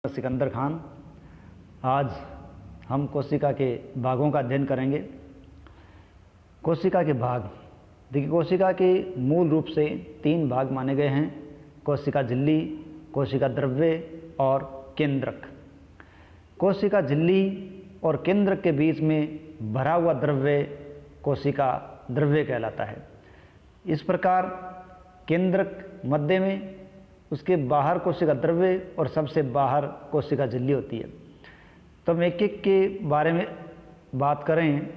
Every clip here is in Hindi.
सिकंदर खान। आज हम कोशिका के भागों का अध्ययन करेंगे। कोशिका के भाग, देखिए कोशिका के मूल रूप से 3 भाग माने गए हैं: कोशिका झिल्ली, कोशिका द्रव्य और केंद्रक। कोशिका झिल्ली और केंद्रक के बीच में भरा हुआ द्रव्य कोशिका द्रव्य कहलाता है। इस प्रकार केंद्रक मध्य में, उसके बाहर कोशिका द्रव्य और सबसे बाहर कोशिका झिल्ली होती है। तो हम एक एक के बारे में बात करें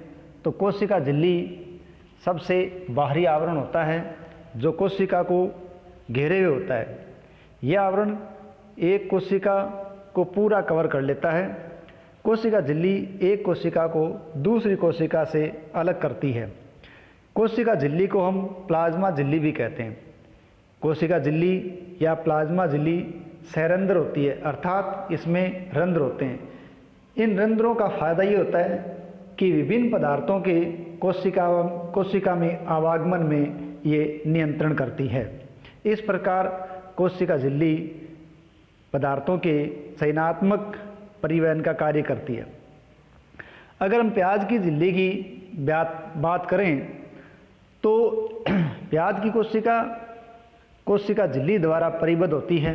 तो कोशिका झिल्ली सबसे बाहरी आवरण होता है जो कोशिका को घेरे हुए होता है। यह आवरण एक कोशिका को पूरा कवर कर लेता है। कोशिका झिल्ली एक कोशिका को दूसरी कोशिका से अलग करती है। कोशिका झिल्ली को हम प्लाज्मा झिल्ली भी कहते हैं। कोशिका झिल्ली या प्लाज्मा झिल्ली सहरंध्र होती है, अर्थात इसमें रंध्र होते हैं। इन रंध्रों का फायदा ये होता है कि विभिन्न पदार्थों के कोशिका में आवागमन में ये नियंत्रण करती है। इस प्रकार कोशिका झिल्ली पदार्थों के चयनात्मक परिवहन का कार्य करती है। अगर हम प्याज की झिल्ली की बात करें तो प्याज की कोशिका झिल्ली द्वारा परिबद्ध होती है,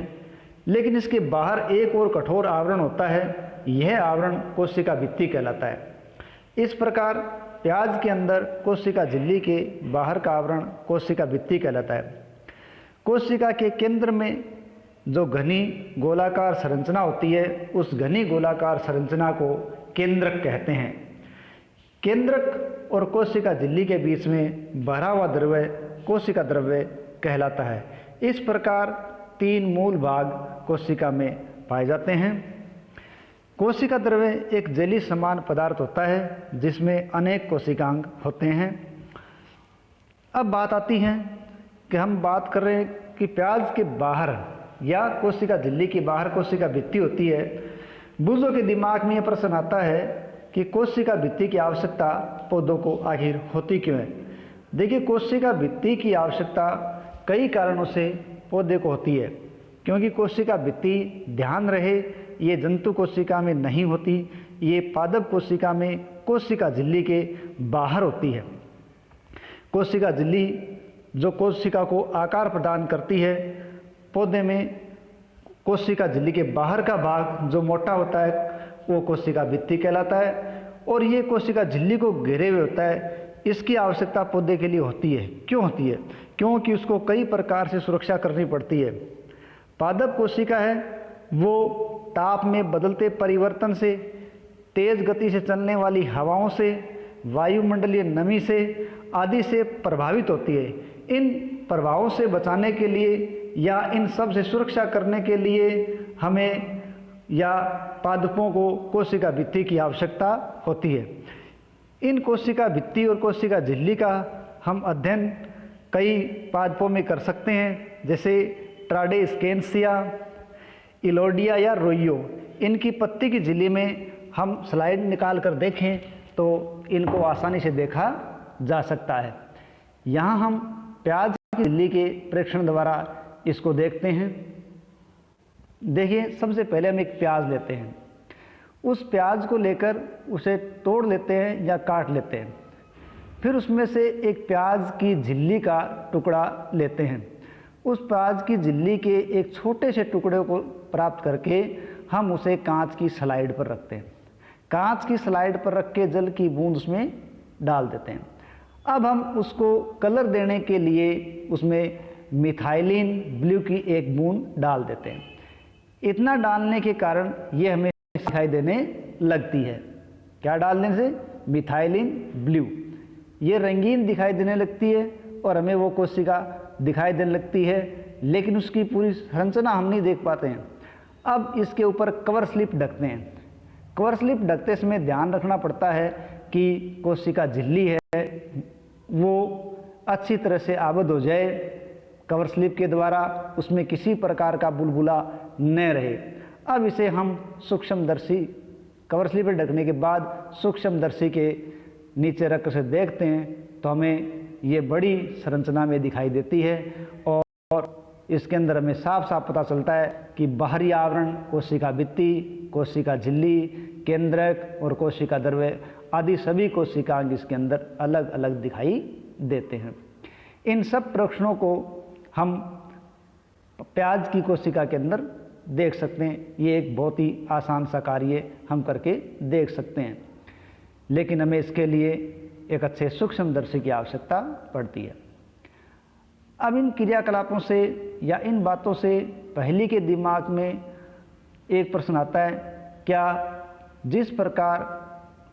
लेकिन इसके बाहर एक और कठोर आवरण होता है। यह आवरण कोशिका भित्ति कहलाता है। इस प्रकार प्याज के अंदर कोशिका झिल्ली के बाहर का आवरण कोशिका भित्ति कहलाता है। कोशिका के केंद्र में जो घनी गोलाकार संरचना होती है, उस घनी गोलाकार संरचना को केंद्रक कहते हैं। केंद्रक और कोशिका झिल्ली के बीच में भरा हुआ द्रव्य कोशिका द्रव्य कहलाता है। इस प्रकार 3 मूल भाग कोशिका में पाए जाते हैं। कोशिका द्रव्य एक जेली समान पदार्थ होता है जिसमें अनेक कोशिकांग होते हैं। अब बात आती है कि हम बात कर रहे हैं कि प्याज के बाहर या कोशिका झिल्ली के बाहर कोशिका भित्ति होती है। बुजुर्गों के दिमाग में यह प्रश्न आता है कि कोशिका भित्ति की आवश्यकता पौधों को आखिर होती क्यों है। देखिए, कोशिका भित्ति की आवश्यकता कई कारणों से पौधे को होती है। क्योंकि कोशिका भित्ति, ध्यान रहे, ये जंतु कोशिका में नहीं होती, ये पादप कोशिका में कोशिका झिल्ली के बाहर होती है। कोशिका झिल्ली जो कोशिका को आकार प्रदान करती है, पौधे में कोशिका झिल्ली के बाहर का भाग जो मोटा होता है वो कोशिका भित्ति कहलाता है, और ये कोशिका झिल्ली को घेरे हुए होता है। इसकी आवश्यकता पौधे के लिए होती है। क्यों होती है? क्योंकि उसको कई प्रकार से सुरक्षा करनी पड़ती है। पादप कोशिका है वो ताप में बदलते परिवर्तन से, तेज गति से चलने वाली हवाओं से, वायुमंडलीय नमी से आदि से प्रभावित होती है। इन प्रभावों से बचाने के लिए या इन सब से सुरक्षा करने के लिए हमें या पादपों को कोशिका भित्ति की आवश्यकता होती है। इन कोशिका भित्ति और कोशिका झिल्ली का हम अध्ययन कई पादपों में कर सकते हैं, जैसे ट्राडेस्केंसिया, इलोडिया या रोइयो। इनकी पत्ती की झिल्ली में हम स्लाइड निकाल कर देखें तो इनको आसानी से देखा जा सकता है। यहाँ हम प्याज की झिल्ली के प्रेक्षण द्वारा इसको देखते हैं। देखिए, सबसे पहले हम एक प्याज लेते हैं। उस प्याज को लेकर उसे तोड़ लेते हैं या काट लेते हैं। फिर उसमें से एक प्याज की झिल्ली का टुकड़ा लेते हैं। उस प्याज की झिल्ली के एक छोटे से टुकड़े को प्राप्त करके हम उसे कांच की स्लाइड पर रखते हैं। कांच की स्लाइड पर रख के जल की बूंद उसमें डाल देते हैं। अब हम उसको कलर देने के लिए उसमें मिथाइलिन ब्लू की एक बूंद डाल देते हैं। इतना डालने के कारण ये हमें दिखाई देने लगती है। क्या डालने से? Methylene blue. ये रंगीन दिखाई देने लगती है और हमें वो कोशिका दिखाई देने लगती है, लेकिन उसकी पूरी संरचना हम नहीं देख पाते हैं। अब इसके ऊपर कवर स्लिप ढकते हैं। कवर स्लिप ढकते समय ध्यान रखना पड़ता है कि कोशिका झिल्ली है वो अच्छी तरह से आबद्ध हो जाए कवर स्लिप के द्वारा, उसमें किसी प्रकार का बुलबुला न रहे। अब इसे हम सूक्ष्मदर्शी, कवर स्लिप पर ढकने के बाद सूक्ष्मदर्शी के नीचे रख कर देखते हैं तो हमें ये बड़ी संरचना में दिखाई देती है और इसके अंदर हमें साफ साफ पता चलता है कि बाहरी आवरण कोशिका भित्ति, कोशिका झिल्ली, केंद्रक और कोशिका द्रव्य आदि सभी कोशिकांग इसके अंदर अलग अलग दिखाई देते हैं। इन सब प्रश्नों को हम प्याज की कोशिका के अंदर देख सकते हैं। ये एक बहुत ही आसान सा कार्य हम करके देख सकते हैं, लेकिन हमें इसके लिए एक अच्छे सूक्ष्मदर्शी की आवश्यकता पड़ती है। अब इन क्रियाकलापों से या इन बातों से पहली के दिमाग में एक प्रश्न आता है, क्या जिस प्रकार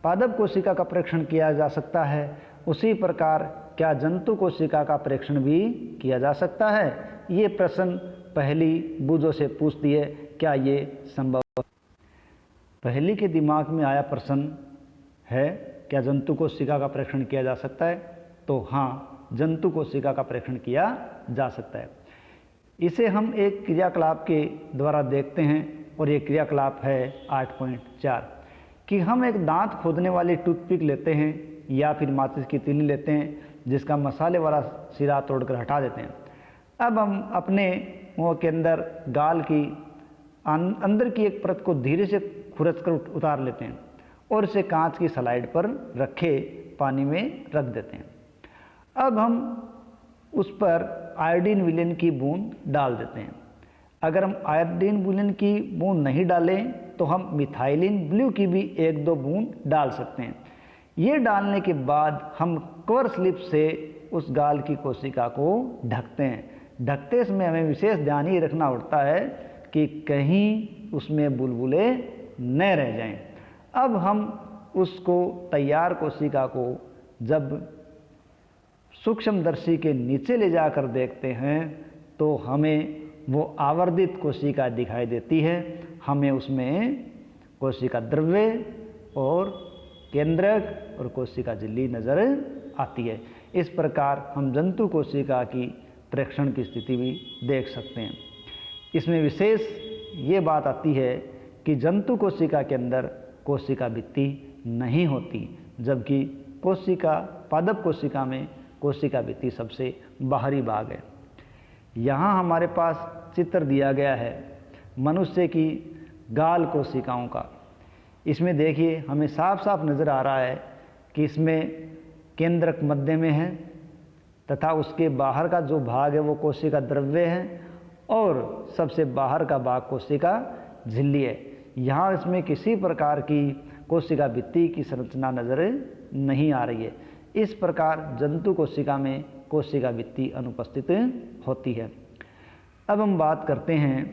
पादप कोशिका का परीक्षण किया जा सकता है उसी प्रकार क्या जंतु कोशिका का परीक्षण भी किया जा सकता है? ये प्रश्न पहली बूझों से पूछती है, क्या ये संभव है? पहली के दिमाग में आया प्रश्न है, क्या जंतु कोशिका का परीक्षण किया जा सकता है? तो हाँ, जंतु कोशिका का परीक्षण किया जा सकता है। इसे हम एक क्रियाकलाप के द्वारा देखते हैं और ये क्रियाकलाप है 8.4 कि हम एक दांत खोदने वाली टूथपिक लेते हैं या फिर माचिस की तीली लेते हैं जिसका मसाले वाला सिरा तोड़कर हटा देते हैं। अब हम अपने मुंह के अंदर गाल की अंदर की एक परत को धीरे से खुरच कर उतार लेते हैं और इसे कांच की स्लाइड पर रखे पानी में रख देते हैं। अब हम उस पर आयोडीन विलेन की बूंद डाल देते हैं। अगर हम आयोडीन विलेन की बूंद नहीं डालें तो हम मिथाइलिन ब्लू की भी 1-2 बूंद डाल सकते हैं। ये डालने के बाद हम कवर स्लिप से उस गाल की कोशिका को ढकते हैं। ढकते समय हमें विशेष ध्यान ही रखना पड़ता है कि कहीं उसमें बुलबुले न रह जाएं। अब हम उसको तैयार कोशिका को जब सूक्ष्मदर्शी के नीचे ले जाकर देखते हैं तो हमें वो आवर्धित कोशिका दिखाई देती है। हमें उसमें कोशिका द्रव्य और केंद्रक और कोशिका झिल्ली नज़र आती है। इस प्रकार हम जंतु कोशिका की परीक्षण की स्थिति भी देख सकते हैं। इसमें विशेष ये बात आती है कि जंतु कोशिका के अंदर कोशिका भित्ति नहीं होती, जबकि पादप कोशिका में कोशिका भित्ति सबसे बाहरी भाग है। यहाँ हमारे पास चित्र दिया गया है मनुष्य की गाल कोशिकाओं का। इसमें देखिए हमें साफ साफ नज़र आ रहा है कि इसमें केंद्रक मध्य में है तथा उसके बाहर का जो भाग है वो कोशिका द्रव्य है और सबसे बाहर का भाग कोशिका झिल्ली है। यहाँ इसमें किसी प्रकार की कोशिका भित्ति की संरचना नज़र नहीं आ रही है। इस प्रकार जंतु कोशिका में कोशिका भित्ति अनुपस्थित होती है। अब हम बात करते हैं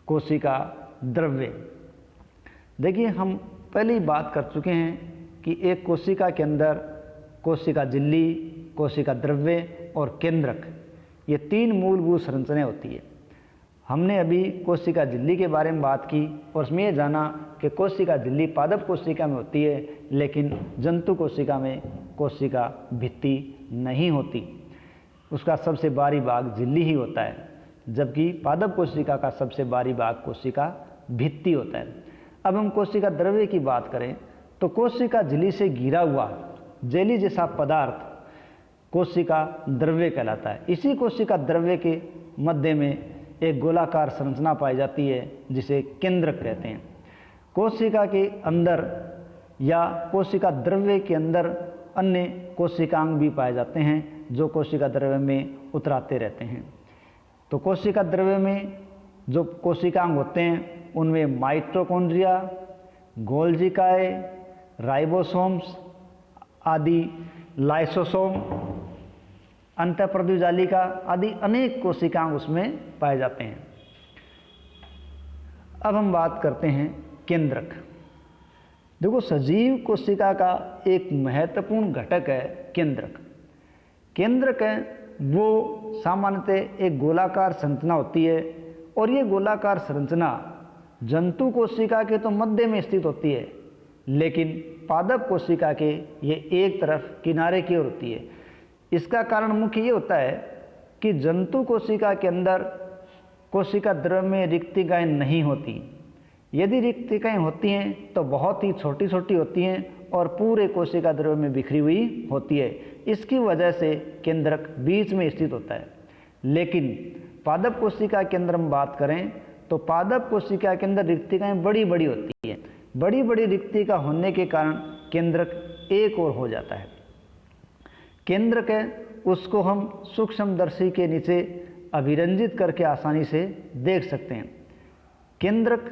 कोशिका द्रव्य। देखिए हम पहले ही बात कर चुके हैं कि एक कोशिका के अंदर कोशिका झिल्ली, कोशिका द्रव्य और केंद्रक, ये 3 मूलभूत संरचनाएं होती है। हमने अभी कोशिका झिल्ली के बारे में बात की और उसमें ये जाना कि कोशिका झिल्ली पादप कोशिका में होती है, लेकिन जंतु कोशिका में कोशिका भित्ति नहीं होती। उसका सबसे बाहरी भाग झिल्ली ही होता है, जबकि पादप कोशिका का सबसे बाहरी भाग कोशिका भित्ति होता है। अब हम कोशिका द्रव्य की बात करें तो कोशिका झिल्ली से घिरा हुआ जेली जैसा पदार्थ कोशिका द्रव्य कहलाता है। इसी कोशिका द्रव्य के मध्य में एक गोलाकार संरचना पाई जाती है जिसे केंद्रक कहते हैं। कोशिका के अंदर या कोशिका द्रव्य के अंदर अन्य कोशिकांग भी पाए जाते हैं जो कोशिका द्रव्य में उतराते रहते हैं। तो कोशिका द्रव्य में जो कोशिकांग होते हैं उनमें माइटोकॉन्ड्रिया, गोल्जिकाए, राइबोसोम्स आदि, लाइसोसोम, अंतःप्रद्युजालिका आदि अनेक कोशिकांग उसमें पाए जाते हैं। अब हम बात करते हैं केंद्रक। देखो सजीव कोशिका का एक महत्वपूर्ण घटक है केंद्रक। केंद्रक है वो सामान्यतः एक गोलाकार संरचना होती है और ये गोलाकार संरचना जंतु कोशिका के तो मध्य में स्थित होती है, लेकिन पादप कोशिका के ये एक तरफ किनारे की ओर होती है। इसका कारण मुख्य ये होता है कि जंतु कोशिका के अंदर कोशिका द्रव्य में रिक्तिकाएँ नहीं होती। यदि रिक्तिकाएँ होती हैं तो बहुत ही छोटी छोटी होती हैं और पूरे कोशिका द्रव्य में बिखरी हुई होती है। इसकी वजह से केंद्रक बीच में स्थित होता है। लेकिन पादप कोशिका के अंदर हम बात करें तो पादप कोशिका के अंदर रिक्तिकाएं बड़ी बड़ी होती है। बड़ी बड़ी रिक्तिका होने के कारण केंद्रक एक और हो जाता है। केंद्रक है उसको हम सूक्ष्मदर्शी के नीचे अभिरंजित करके आसानी से देख सकते हैं। केंद्रक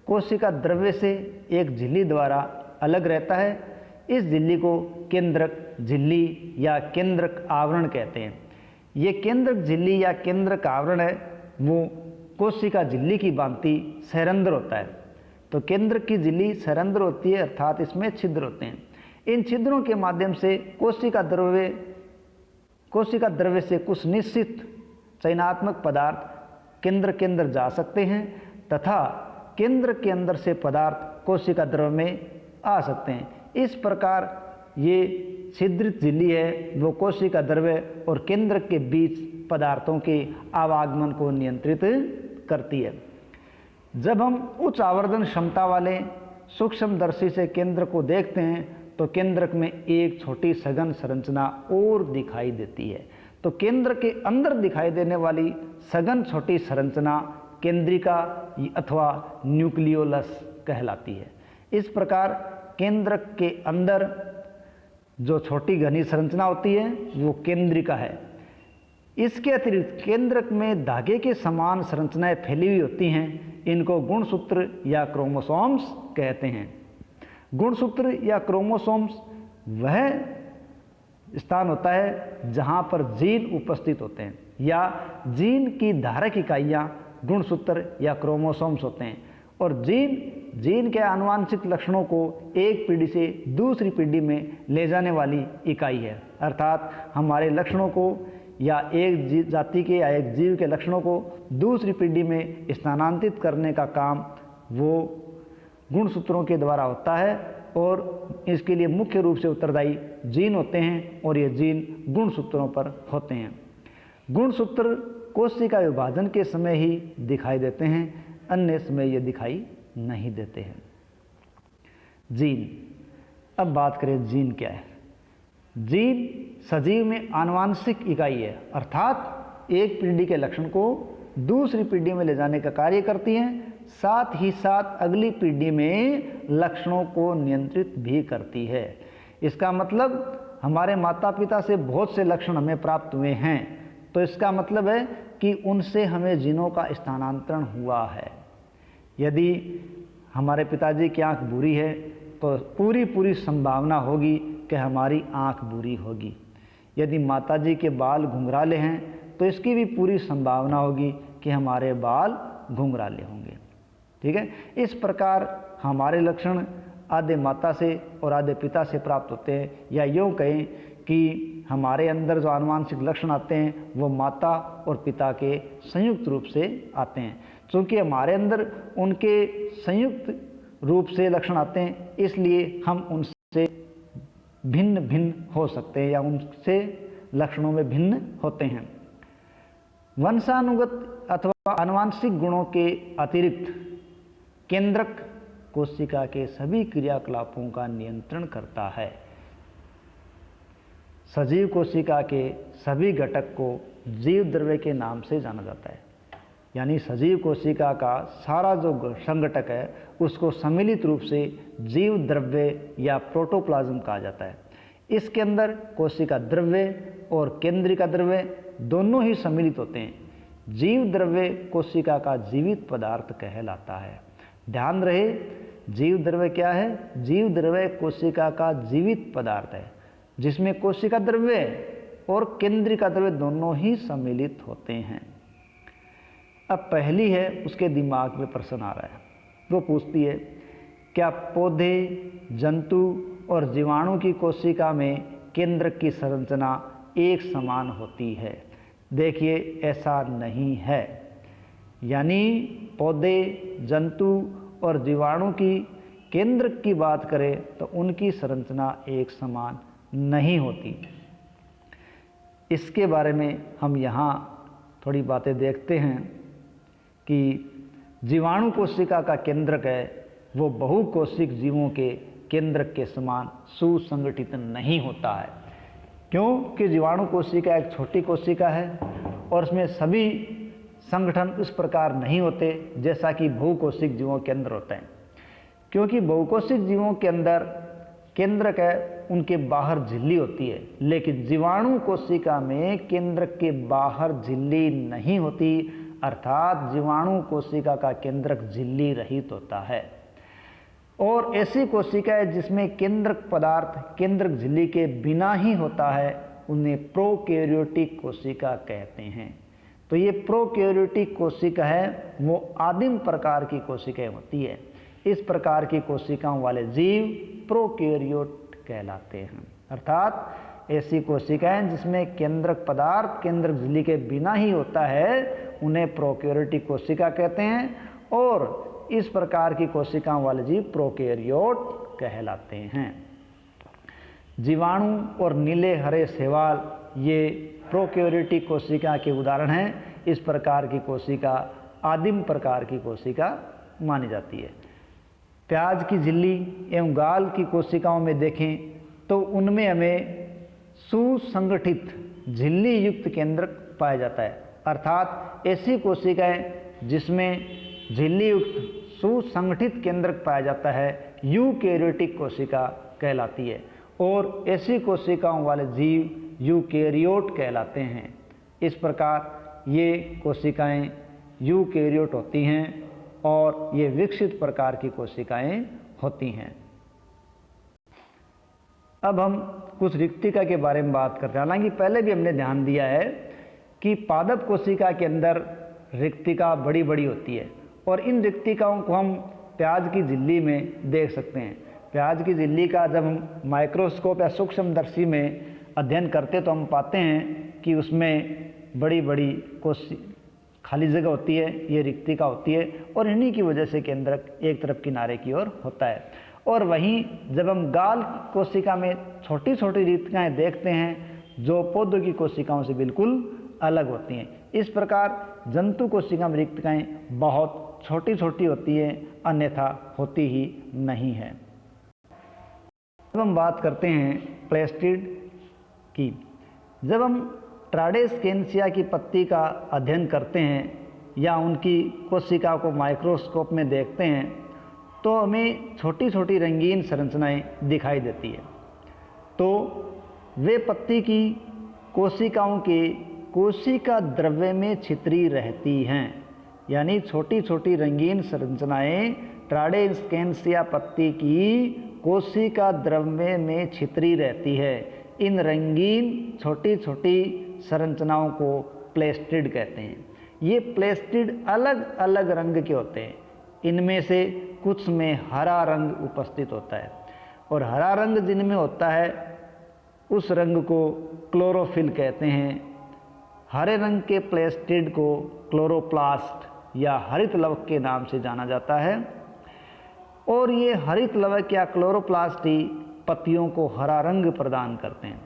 कोशिका द्रव्य से एक झिल्ली द्वारा अलग रहता है। इस झिल्ली को केंद्रक झिल्ली या केंद्रक आवरण कहते हैं। ये केंद्रक झिल्ली या केंद्रक आवरण है वो कोशिका झिल्ली की भांति सहरंध्र होता है। तो केंद्रक की झिल्ली सहरंध्र होती है, अर्थात इसमें छिद्र होते हैं। इन छिद्रों के माध्यम से कोशिका द्रव्य से कुछ निश्चित चयनात्मक पदार्थ केंद्र के अंदर जा सकते हैं तथा केंद्र के अंदर से पदार्थ कोशिका द्रव्य में आ सकते हैं। इस प्रकार ये छिद्रित झिल्ली है वो कोशिका द्रव्य और केंद्र के बीच पदार्थों के आवागमन को नियंत्रित करती है। जब हम उच्च आवर्धन क्षमता वाले सूक्ष्मदर्शी से केंद्र को देखते हैं तो केंद्रक में एक छोटी सघन संरचना और दिखाई देती है। तो केंद्र के अंदर दिखाई देने वाली सघन छोटी संरचना केंद्रिका अथवा न्यूक्लियोलस कहलाती है। इस प्रकार केंद्रक के अंदर जो छोटी घनी संरचना होती है वो केंद्रिका है। इसके अतिरिक्त केंद्रक में धागे के समान संरचनाएं फैली हुई होती हैं। इनको गुणसूत्र या क्रोमोसोम्स कहते हैं। गुणसूत्र या क्रोमोसोम्स वह स्थान होता है जहां पर जीन उपस्थित होते हैं या जीन की धारक इकाइयां गुणसूत्र या क्रोमोसोम्स होते हैं। और जीन के आनुवांशिक लक्षणों को एक पीढ़ी से दूसरी पीढ़ी में ले जाने वाली इकाई है। अर्थात हमारे लक्षणों को या एक जाति के या एक जीव के लक्षणों को दूसरी पीढ़ी में स्थानांतरित करने का काम वो गुणसूत्रों के द्वारा होता है और इसके लिए मुख्य रूप से उत्तरदायी जीन होते हैं और ये जीन गुणसूत्रों पर होते हैं। गुणसूत्र कोशिका विभाजन के समय ही दिखाई देते हैं, अन्य समय ये दिखाई नहीं देते हैं। जीन, अब बात करें जीन क्या है। जीन सजीव में आनुवांशिक इकाई है, अर्थात एक पीढ़ी के लक्षण को दूसरी पीढ़ी में ले जाने का कार्य करती हैं, साथ ही साथ अगली पीढ़ी में लक्षणों को नियंत्रित भी करती है। इसका मतलब हमारे माता पिता से बहुत से लक्षण हमें प्राप्त हुए हैं, तो इसका मतलब है कि उनसे हमें जीनों का स्थानांतरण हुआ है। यदि हमारे पिताजी की आंख बुरी है तो पूरी संभावना होगी कि हमारी आंख बुरी होगी। यदि माताजी के बाल घुंघराले हैं तो इसकी भी पूरी संभावना होगी कि हमारे बाल घुंघराले होंगे। ठीक है, इस प्रकार हमारे लक्षण आधे माता से और आधे पिता से प्राप्त होते हैं, या यूँ कहें कि हमारे अंदर जो आनुवांशिक लक्षण आते हैं वो माता और पिता के संयुक्त रूप से आते हैं। चूँकि हमारे अंदर उनके संयुक्त रूप से लक्षण आते हैं, इसलिए हम उनसे भिन्न भिन्न हो सकते हैं या उनसे लक्षणों में भिन्न होते हैं। वंशानुगत अथवा आनुवांशिक गुणों के अतिरिक्त केंद्रक कोशिका के सभी क्रियाकलापों का नियंत्रण करता है। सजीव कोशिका के सभी घटक को जीव द्रव्य के नाम से जाना जाता है। यानी सजीव कोशिका का सारा जो संघटक है उसको सम्मिलित रूप से जीव द्रव्य या प्रोटोप्लाज्म कहा जाता है। इसके अंदर कोशिका द्रव्य और केंद्रिका द्रव्य दोनों ही सम्मिलित होते हैं। जीव द्रव्य कोशिका का जीवित पदार्थ कहलाता है। ध्यान रहे, जीव द्रव्य क्या है? जीव द्रव्य कोशिका का जीवित पदार्थ है जिसमें कोशिका द्रव्य और केंद्रिका द्रव्य दोनों ही सम्मिलित होते हैं। अब पहली है, उसके दिमाग में प्रश्न आ रहा है, वो पूछती है क्या पौधे, जंतु और जीवाणु की कोशिका में केंद्रक की संरचना एक समान होती है? देखिए, ऐसा नहीं है। यानी पौधे, जंतु और जीवाणु की केंद्रक की बात करें तो उनकी संरचना एक समान नहीं होती। इसके बारे में हम यहाँ थोड़ी बातें देखते हैं कि जीवाणु कोशिका का केंद्रक है वो बहुकोशिक जीवों के केंद्रक के समान सुसंगठित नहीं होता है। क्योंकि जीवाणु कोशिका एक छोटी कोशिका है और उसमें सभी संगठन इस प्रकार नहीं होते जैसा कि बहुकोशिक जीवों के अंदर होते हैं, क्योंकि बहुकोशिक जीवों के अंदर केंद्रक है, उनके बाहर झिल्ली होती है, लेकिन जीवाणु कोशिका में केंद्रक के बाहर झिल्ली नहीं होती, अर्थात जीवाणु कोशिका का केंद्रक झिल्ली रहित होता है। और ऐसी कोशिकाएं जिसमें केंद्रक पदार्थ केंद्रक झिल्ली के बिना ही होता है, उन्हें प्रोकैरियोटिक कोशिका कहते हैं। तो ये प्रोकैरियोटिक कोशिका है, वो आदिम प्रकार की कोशिकाएं होती है। इस प्रकार की कोशिकाओं वाले जीव प्रोकैरियोट कहलाते हैं, अर्थात ऐसी कोशिकाएं जिसमें केंद्रक पदार्थ केंद्रक झिल्ली के बिना ही होता है, उन्हें प्रोकैरियोटिक कोशिका कहते हैं। और इस प्रकार की कोशिकाओं वाले जीव प्रोकैरियोट कहलाते हैं। जीवाणु और नीले हरे शैवाल ये प्रोकैरियोटिक कोशिका के उदाहरण हैं। इस प्रकार की कोशिका आदिम प्रकार की कोशिका मानी जाती है। प्याज की झिल्ली एवं गाल की कोशिकाओं में देखें तो उनमें हमें सुसंगठित झिल्ली युक्त केंद्रक पाया जाता है, अर्थात ऐसी कोशिकाएं जिसमें झिल्ली युक्त सुसंगठित केंद्रक पाया जाता है यूकैरियोटिक कोशिका कहलाती है। और ऐसी कोशिकाओं वाले जीव यूकैरियोट कहलाते हैं। इस प्रकार ये कोशिकाएं यूकैरियोट होती हैं और ये विकसित प्रकार की कोशिकाएं होती हैं। अब हम कुछ रिक्तिका के बारे में बात करते हैं। हालांकि पहले भी हमने ध्यान दिया है कि पादप कोशिका के अंदर रिक्तिका बड़ी बड़ी होती है और इन रिक्तिकाओं को हम प्याज की झिल्ली में देख सकते हैं। प्याज की झिल्ली का जब हम माइक्रोस्कोप या सूक्ष्मदर्शी में अध्ययन करते तो हम पाते हैं कि उसमें बड़ी बड़ी खाली जगह होती है, ये रिक्तिका होती है और इन्हीं की वजह से केंद्रक एक तरफ किनारे की ओर होता है। और वहीं जब हम गाल कोशिका में छोटी छोटी रिक्तिकाएँ देखते हैं जो पौधों की कोशिकाओं से बिल्कुल अलग होती हैं। इस प्रकार जंतु कोशिका में रिक्तिकाएँ बहुत छोटी छोटी होती है, अन्यथा होती ही नहीं है। अब हम बात करते हैं प्लेस्टिड की। जब हम ट्राडेस्केंसिया की पत्ती का अध्ययन करते हैं या उनकी कोशिका को माइक्रोस्कोप में देखते हैं तो हमें छोटी छोटी रंगीन संरचनाएं दिखाई देती है। तो वे पत्ती की कोशिकाओं के कोशिका द्रव्य में छितरी रहती हैं, यानी छोटी छोटी रंगीन संरचनाएं ट्राडेस्केंसिया पत्ती की कोशिका द्रव्य में छितरी रहती है। इन रंगीन छोटी छोटी संरचनाओं को प्लेस्टिड कहते हैं। ये प्लेस्टिड अलग अलग रंग के होते हैं। इनमें से कुछ में हरा रंग उपस्थित होता है और हरा रंग जिनमें होता है उस रंग को क्लोरोफिल कहते हैं। हरे रंग के प्लेस्टिड को क्लोरोप्लास्ट या हरित लवक के नाम से जाना जाता है। और ये हरित लवक या क्लोरोप्लास्ट ही पत्तियों को हरा रंग प्रदान करते हैं।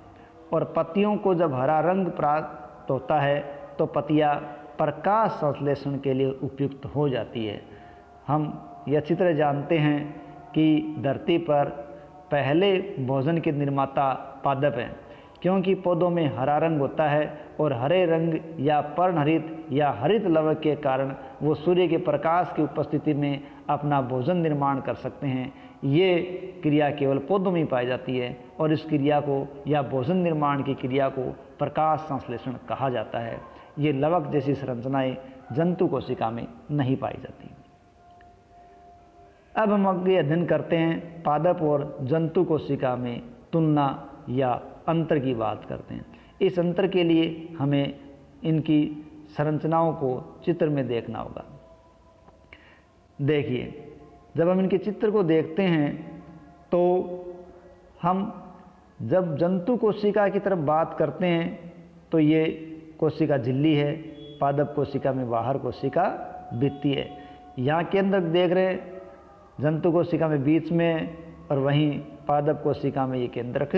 और पत्तियों को जब हरा रंग प्राप्त होता है तो पत्तियाँ प्रकाश संश्लेषण के लिए उपयुक्त हो जाती है। हम यह अच्छी तरह जानते हैं कि धरती पर पहले भोजन के निर्माता पादप हैं, क्योंकि पौधों में हरा रंग होता है और हरे रंग या पर्णहरित या हरित लवक के कारण वो सूर्य के प्रकाश की उपस्थिति में अपना भोजन निर्माण कर सकते हैं। ये क्रिया केवल पौधों में पाई जाती है और इस क्रिया को या भोजन निर्माण की क्रिया को प्रकाश संश्लेषण कहा जाता है। ये लवक जैसी संरचनाएं जंतु कोशिका में नहीं पाई जाती। अब हम आगे अध्ययन करते हैं पादप और जंतु कोशिका में तुलना या अंतर की बात करते हैं। इस अंतर के लिए हमें इनकी संरचनाओं को चित्र में देखना होगा। देखिए, जब हम इनके चित्र को देखते हैं तो हम जब जंतु कोशिका की तरफ बात करते हैं तो ये कोशिका झिल्ली है, पादप कोशिका में बाहर कोशिका भित्ति है। यहाँ केंद्रक देख रहे हैं जंतु कोशिका में बीच में और वहीं पादप कोशिका में ये केंद्रक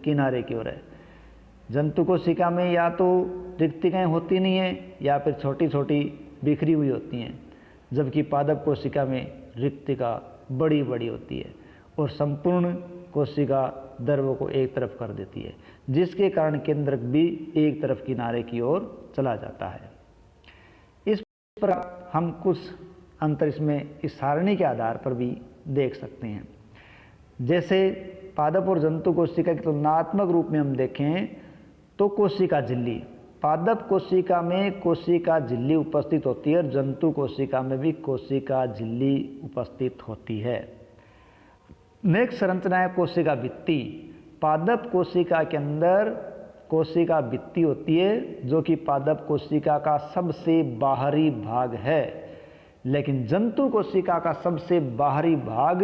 किनारे की ओर है। जंतु कोशिका में या तो रिक्तिकाएँ होती नहीं है या फिर छोटी छोटी बिखरी हुई होती हैं, जबकि पादप कोशिका में रिक्तिका बड़ी बड़ी होती है और संपूर्ण कोशिका द्रव्य को एक तरफ कर देती है, जिसके कारण केंद्रक भी एक तरफ किनारे की ओर चला जाता है। इस पर हम कुछ अंतर इसमें इस सारणी के आधार पर भी देख सकते हैं। जैसे पादप और जंतु कोशिका के तुलनात्मक रूप में हम देखें तो कोशिका झिल्ली, पादप कोशिका में कोशिका झिल्ली उपस्थित होती है और जंतु कोशिका में भी कोशिका झिल्ली उपस्थित होती है। नेक्स्ट संरचना है कोशिका भित्ति। पादप कोशिका के अंदर कोशिका भित्ति होती है जो कि पादप कोशिका का सबसे बाहरी भाग है, लेकिन जंतु कोशिका का सबसे बाहरी भाग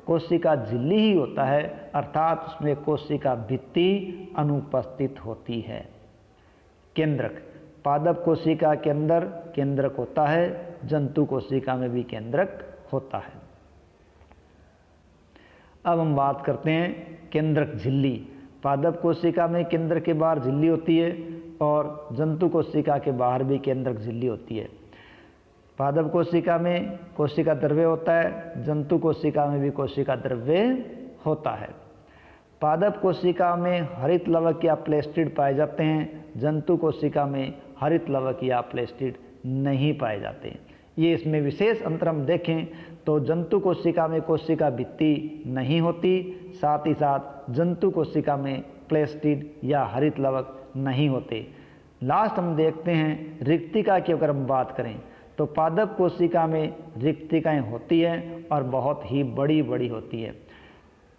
कोशिका झिल्ली ही होता है, अर्थात उसमें कोशिका भित्ति अनुपस्थित होती है। केंद्रक, पादप कोशिका के अंदर केंद्रक होता है, जंतु कोशिका में भी केंद्रक होता है। अब हम बात करते हैं केंद्रक झिल्ली। पादप कोशिका में केंद्र के बाहर झिल्ली होती है और जंतु कोशिका के बाहर भी केंद्रक झिल्ली होती है। पादप कोशिका में कोशिका द्रव्य होता है, जंतु कोशिका में भी कोशिका द्रव्य होता है। पादप कोशिका में हरित लवक या प्लेस्टिड पाए जाते हैं, जंतु कोशिका में हरित लवक या प्लेस्टिड नहीं पाए जाते। ये इसमें विशेष अंतर हम देखें तो जंतु कोशिका में कोशिका भित्ति नहीं होती, साथ ही साथ जंतु कोशिका में प्लेस्टिड या हरित लवक नहीं होते। लास्ट हम देखते हैं रिक्तिका की अगर हम बात करें तो पादप कोशिका में रिक्तिकाएं होती हैं और बहुत ही बड़ी बड़ी होती है,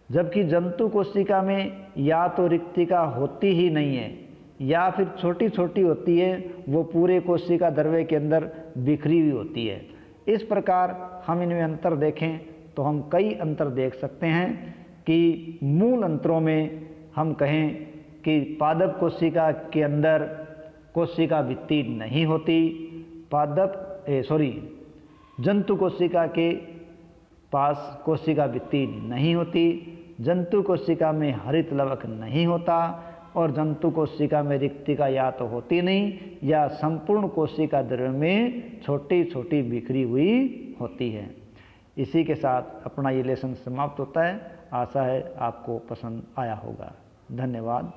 जबकि जंतु कोशिका में या तो रिक्तिका होती ही नहीं है या फिर छोटी छोटी होती है, वो पूरे कोशिका द्रव्य के अंदर बिखरी हुई होती है। इस प्रकार हम इनमें अंतर देखें तो हम कई अंतर देख सकते हैं कि मूल अंतरों में हम कहें कि पादप कोशिका के अंदर कोशिका भित्ति नहीं होती, जंतु कोशिका के पास कोशिका भित्ति नहीं होती, जंतु कोशिका में हरित लवक नहीं होता और जंतु कोशिका में रिक्तिका या तो होती नहीं या संपूर्ण कोशिका द्रव्य में छोटी छोटी बिखरी हुई होती है। इसी के साथ अपना ये लेसन समाप्त होता है। आशा है आपको पसंद आया होगा। धन्यवाद।